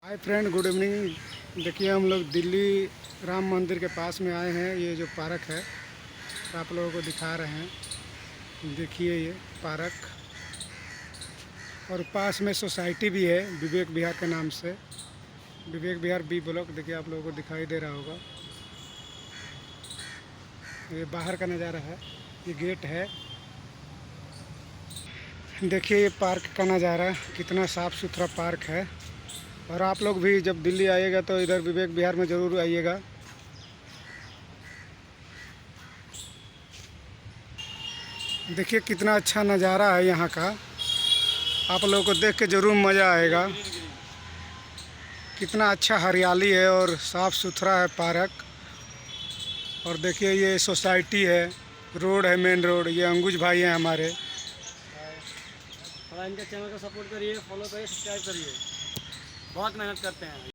Hi friend, good evening. देखिए हम लोग दिल्ली राम मंदिर के पास में आए हैं। ये जो पार्क है आप लोगों को दिखा रहे हैं। देखिए ये पार्क, और पास में सोसाइटी भी है विवेक विहार के नाम से। Vivek Vihar B block. देखिए आप लोगों को दिखाई दे रहा होगा। ये बाहर का नज़ारा है, ये गेट है। देखिए ये पार्क का नज़ारा, कितना साफ़ सुथरा पार्क है। और आप लोग भी जब दिल्ली आइएगा तो इधर विवेक विहार में ज़रूर आइएगा। देखिए कितना अच्छा नज़ारा है यहाँ का। आप लोगों को देख के ज़रूर मज़ा आएगा। कितना अच्छा हरियाली है और साफ़ सुथरा है पार्क। और देखिए ये सोसाइटी है, रोड है, मेन रोड। ये अंकुश भाई हैं हमारे। थोड़ा इनके चैनल को सपोर्ट करिए, फॉलो करिए, सब्सक्राइब करिए। बहुत मेहनत करते हैं।